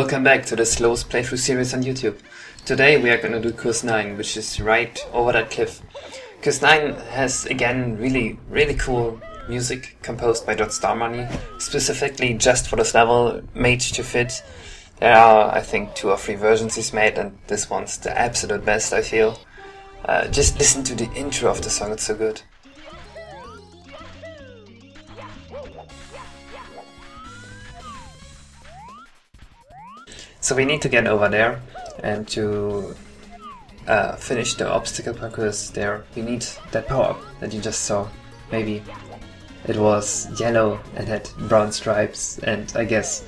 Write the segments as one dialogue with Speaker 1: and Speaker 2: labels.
Speaker 1: Welcome back to the slowest playthrough series on YouTube. Today we are gonna do Kaze 9, which is right over that cliff. Kaze 9 has again really cool music composed by .starmoney, specifically just for this level, made to fit. There are, I think, 2 or 3 versions he's made, and this one's the absolute best, I feel. Just listen to the intro of the song, it's so good. So we need to get over there, and to finish the obstacle parcours there, we need that power-up that you just saw. Maybe it was yellow and had brown stripes, and I guess,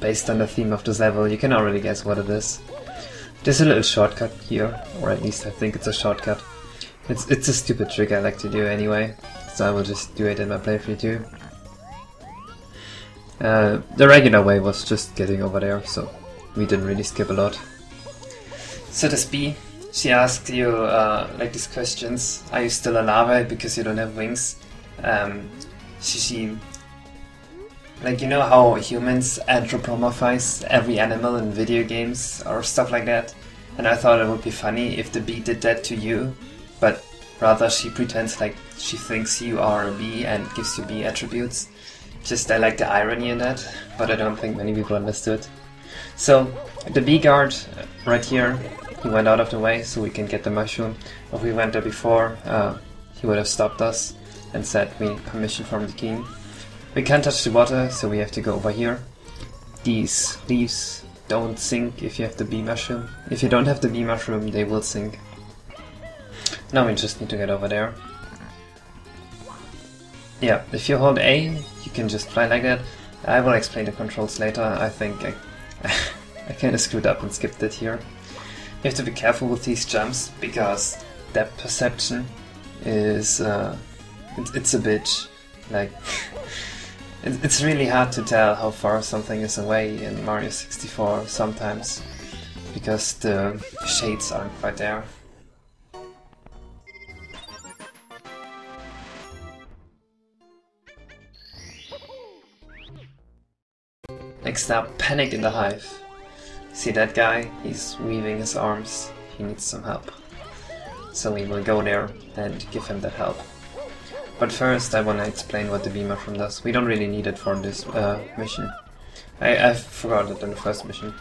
Speaker 1: based on the theme of this level, you can already guess what it is. There's a little shortcut here, or at least I think it's a shortcut. It's a stupid trick I like to do anyway, so I will just do it in my playthrough too. The regular way was just getting over there, so we didn't really skip a lot. So this bee, she asked you like these questions. Are you still a larva because you don't have wings? She like, you know how humans anthropomorphize every animal in video games or stuff like that? And I thought it would be funny if the bee did that to you, but rather she pretends like she thinks you are a bee and gives you bee attributes. Just I like the irony in that, but I don't think many people understood. So, the bee guard right here, he went out of the way so we can get the mushroom. If we went there before, he would have stopped us and said we need permission from the king. We can't touch the water, so we have to go over here. These leaves don't sink if you have the bee mushroom. If you don't have the bee mushroom, they will sink. Now we just need to get over there. Yeah, if you hold A, you can just fly like that. I will explain the controls later. I think I kinda screwed up and skipped it here. You have to be careful with these jumps, because depth perception is it's a bitch. Like, it's really hard to tell how far something is away in Mario 64 sometimes, because the shades aren't quite there. Next up, Panic in the Hive. See that guy? He's weaving his arms. He needs some help. So we will go there and give him that help. But first I wanna explain what the bee mushroom does. We don't really need it for this mission. I forgot it in the first mission.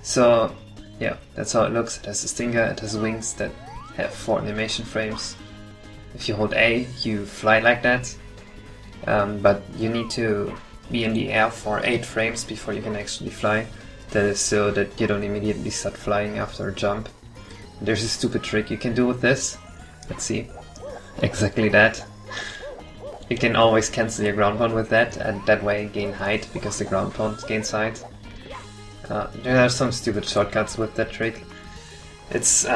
Speaker 1: So yeah, that's how it looks. It has a stinger, it has wings that have 4 animation frames. If you hold A, you fly like that. But you need to be in the air for 8 frames before you can actually fly. That is so that you don't immediately start flying after a jump. There's a stupid trick you can do with this. Let's see. Exactly that. You can always cancel your ground pound with that, and that way gain height, because the ground pound gains height. There are some stupid shortcuts with that trick. It's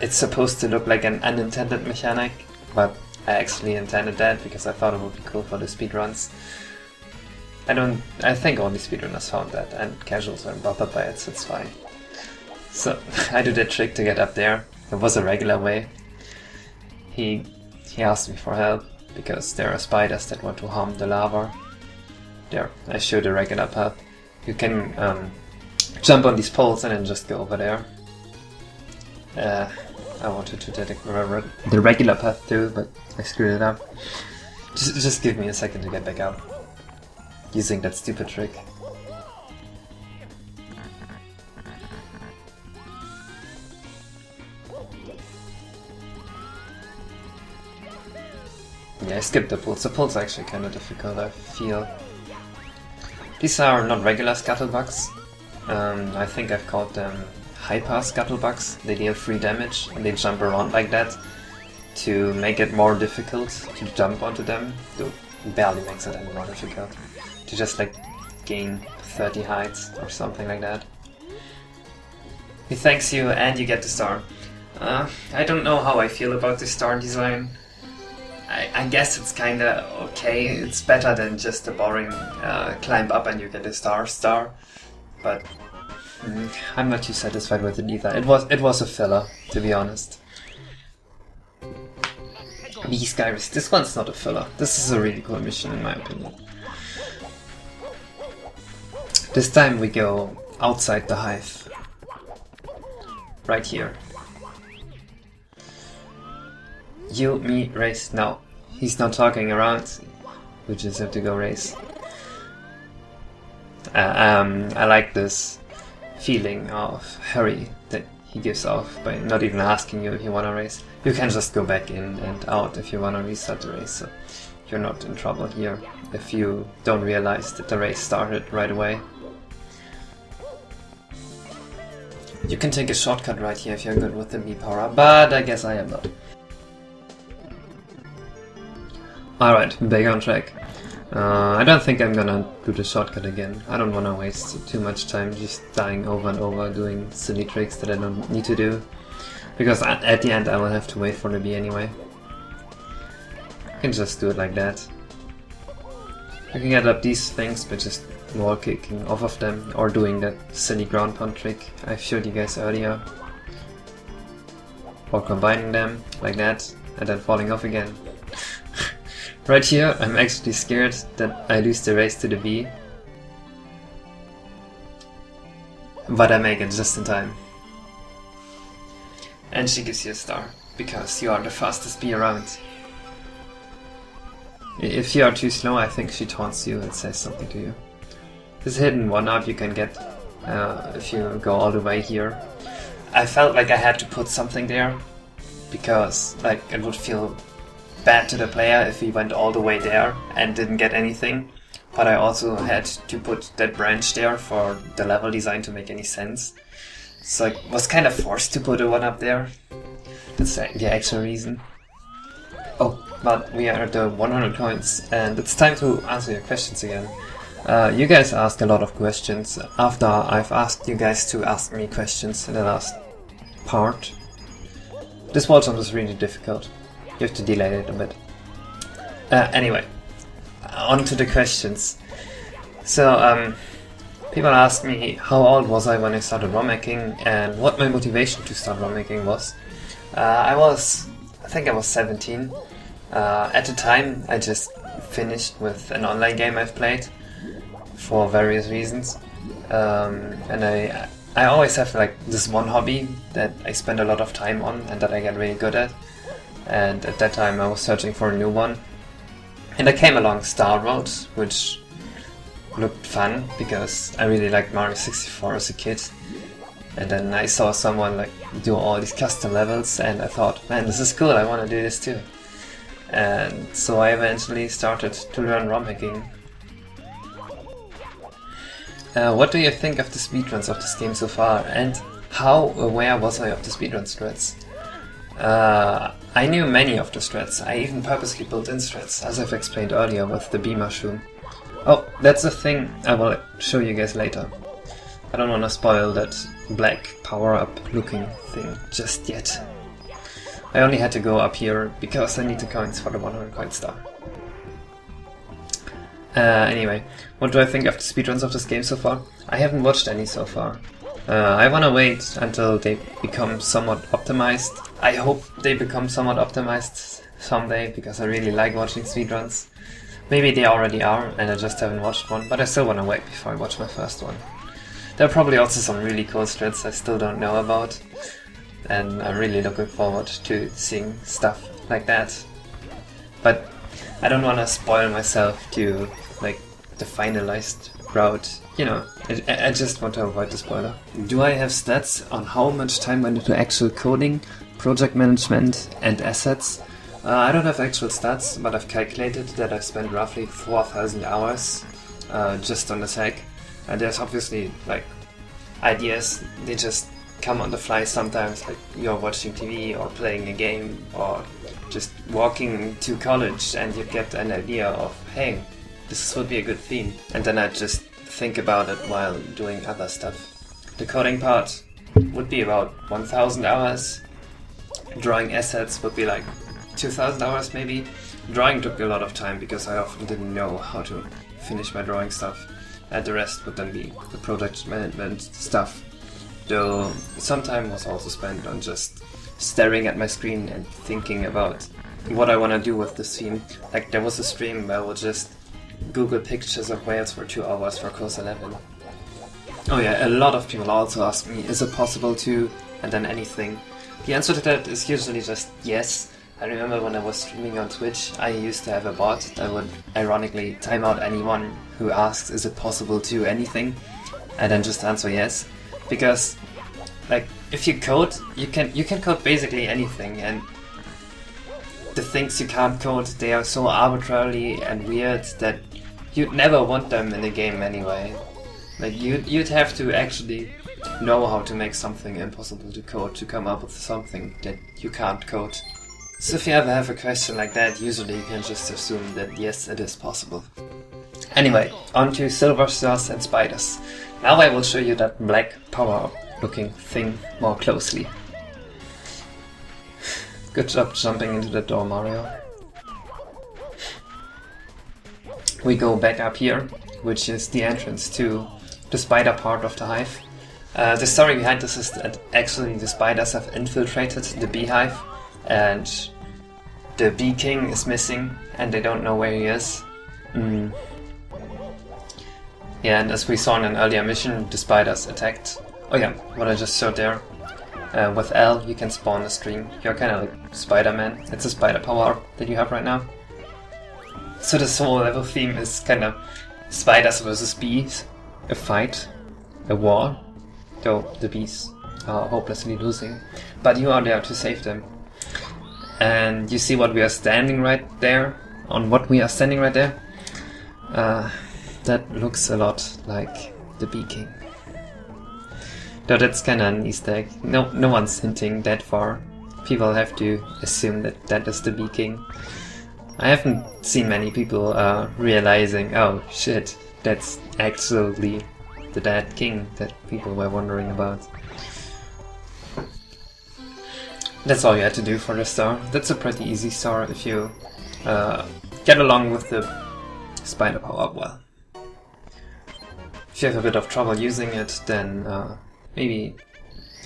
Speaker 1: supposed to look like an unintended mechanic, but I actually intended that because I thought it would be cool for the speedruns. I think only speedrunners found that, and casuals aren't bothered by it, so it's fine. So, I do that trick to get up there. It was a regular way. He asked me for help, because there are spiders that want to harm the lava. There, I showed a regular path. You can jump on these poles and then just go over there. I wanted to take the regular path too, but I screwed it up. Just give me a second to get back up. Using that stupid trick. Yeah, I skipped the pulls. The pulls are actually kind of difficult, I feel. These are not regular scuttlebugs. I think I've called them hyper scuttlebugs. They deal 3 damage and they jump around like that to make it more difficult to jump onto them. Though barely makes it any more difficult. To just like gain 30 height or something like that. He thanks you and you get the star. I don't know how I feel about the star design. I guess it's kinda okay. It's better than just a boring climb up and you get a star. But I'm not too satisfied with it either. It was a filler, to be honest. These guys, this one's not a filler. This is a really cool mission in my opinion. This time we go outside the hive. Right here. You, me, race. No. He's not talking around. We just have to go race. I like this feeling of hurry that he gives off by not even asking you if you want to race. You can just go back in and out if you want to restart the race, so you're not in trouble here if you don't realize that the race started right away. You can take a shortcut right here if you're good with the me power, but I guess I am not. Alright, back on track. I don't think I'm gonna do the shortcut again. I don't wanna waste too much time just dying over and over doing silly tricks that I don't need to do. Because at the end I will have to wait for the bee anyway. I can just do it like that. I can get up these things by just wall kicking off of them or doing that silly ground pound trick I showed you guys earlier. Or combining them like that and then falling off again. Right here, I'm actually scared that I lose the race to the bee. But I make it just in time. And she gives you a star, because you are the fastest bee around. If you are too slow, I think she taunts you and says something to you. This hidden 1-up you can get if you go all the way here. I felt like I had to put something there, because like it would feel bad to the player if he went all the way there and didn't get anything, but I also had to put that branch there for the level design to make any sense. So I was kind of forced to put a 1-up there. That's the actual reason. Oh, but we are at the 100 coins and it's time to answer your questions again. You guys asked a lot of questions after I've asked you guys to ask me questions in the last part. This wall jump is really difficult. You have to delay it a bit. Anyway, on to the questions. So, people ask me how old was I when I started ROM making and what my motivation to start ROM making was. I think I was 17. At the time, I just finished with an online game I've played for various reasons. And I always have like this one hobby that I spend a lot of time on and that I get really good at. And at that time I was searching for a new one. And I came along Star Road, which looked fun because I really liked Mario 64 as a kid. And then I saw someone like do all these custom levels and I thought, man, this is cool, I want to do this too. And so I eventually started to learn ROM hacking. What do you think of the speedruns of this game so far, and how aware was I of the speedrun strats? I knew many of the strats. I even purposely built in strats, as I've explained earlier with the bee mushroom. Oh, that's a thing I will show you guys later. I don't want to spoil that black power-up looking thing just yet. I only had to go up here because I need the coins for the 100 coin star. Anyway, what do I think of the speedruns of this game so far? I haven't watched any so far. I wanna wait until they become somewhat optimized. I hope they become somewhat optimized someday, because I really like watching speedruns. Maybe they already are, and I just haven't watched one, but I still wanna wait before I watch my first one. There are probably also some really cool strats I still don't know about, and I'm really looking forward to seeing stuff like that. But I don't wanna spoil myself to like the finalized route. You know, I just want to avoid the spoiler. Do I have stats on how much time went into actual coding, project management and assets? I don't have actual stats, but I've calculated that I've spent roughly 4,000 hours just on this hack. And there's obviously like ideas, they just come on the fly sometimes, like you're watching TV or playing a game or just walking to college and you get an idea of, hey, this would be a good theme. And then I just think about it while doing other stuff. The coding part would be about 1,000 hours. Drawing assets would be like 2,000 hours maybe. Drawing took a lot of time because I often didn't know how to finish my drawing stuff. And the rest would then be the project management stuff. Though some time was also spent on just staring at my screen and thinking about what I want to do with this theme. Like there was a stream where I would just Google pictures of whales for 2 hours for course 11. Oh yeah, a lot of people also ask me, is it possible to, and then anything. The answer to that is usually just yes. I remember when I was streaming on Twitch, I used to have a bot that would ironically time out anyone who asks, is it possible to anything? And then just answer yes. Because, like, if you code, you can code basically anything, and the things you can't code, they are so arbitrary and weird that you'd never want them in the game anyway. Like, you'd have to actually know how to make something impossible to code to come up with something that you can't code. So if you ever have a question like that, usually you can just assume that yes, it is possible. Anyway, on to silver stars and spiders. Now I will show you that black power-up looking thing more closely. Good job jumping into the door, Mario. We go back up here, which is the entrance to the spider part of the hive. The story behind this is that actually the spiders have infiltrated the beehive, and the bee king is missing and they don't know where he is. Yeah, and as we saw in an earlier mission, the spiders attacked. Oh yeah, what I just showed there. With L you can spawn a string. You're kind of like Spider-Man. It's a spider power that you have right now. So this whole level theme is kind of spiders versus bees. A fight. A war. Though the bees are hopelessly losing. But you are there to save them. And you see what we are standing right there? On what we are standing right there? That looks a lot like the Bee King. Though that's kinda an Easter egg. No one's hinting that far. People have to assume that that is the Bee King. I haven't seen many people realizing, oh shit, that's actually the dead king that people were wondering about. That's all you had to do for the star. That's a pretty easy star if you get along with the spider power-up well. If you have a bit of trouble using it, then maybe...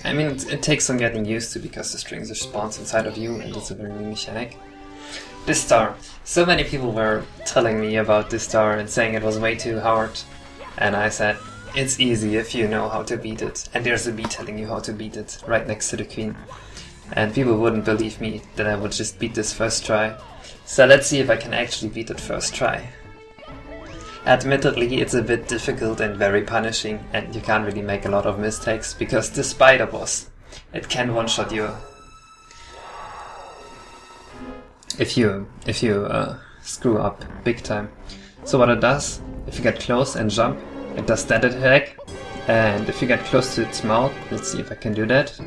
Speaker 1: I mean, it takes some getting used to because the strings are spawns inside of you and it's a very new mechanic. This star. So many people were telling me about this star and saying it was way too hard. And I said, it's easy if you know how to beat it. And there's a bee telling you how to beat it right next to the queen. And people wouldn't believe me that I would just beat this first try. So let's see if I can actually beat it first try. Admittedly, it's a bit difficult and very punishing, and you can't really make a lot of mistakes, because the spider boss, it can one-shot you. If you screw up big time. So what it does, if you get close and jump, it does that attack. And if you get close to its mouth, let's see if I can do that.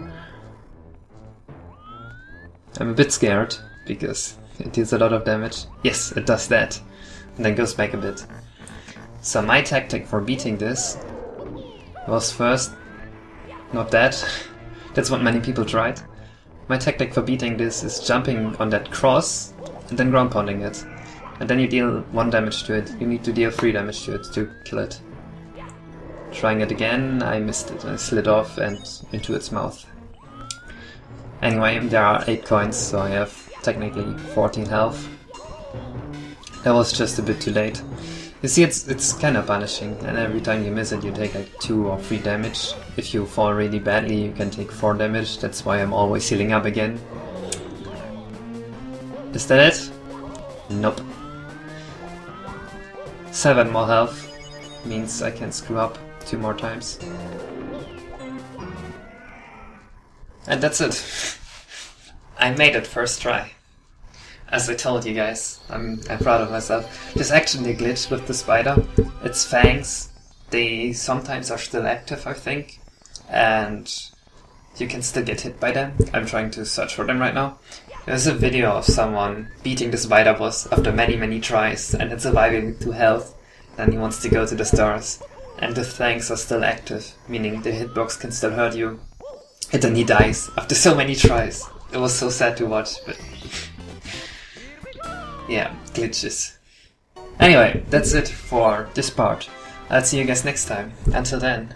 Speaker 1: I'm a bit scared, because it deals a lot of damage. Yes, it does that. And then goes back a bit. So my tactic for beating this was first not that. That's what many people tried. My tactic for beating this is jumping on that cross and then ground pounding it. And then you deal 1 damage to it. You need to deal 3 damage to it to kill it. Trying it again, I missed it. I slid off and into its mouth. Anyway, there are 8 coins, so I have technically 14 health. That was just a bit too late. You see, it's kind of punishing, and every time you miss it you take like 2 or 3 damage. If you fall really badly you can take 4 damage, that's why I'm always healing up again. Is that it? Nope. 7 more health means I can screw up 2 more times. And that's it. I made it first try. As I told you guys, I'm proud of myself. There's actually a glitch with the spider. Its fangs, they sometimes are still active, I think. And you can still get hit by them. I'm trying to search for them right now. There's a video of someone beating the spider boss after many tries and it's surviving 2 health. Then he wants to go to the stars. And the fangs are still active, meaning the hitbox can still hurt you. And then he dies after so many tries. It was so sad to watch, but... yeah, glitches. Anyway, that's it for this part. I'll see you guys next time. Until then.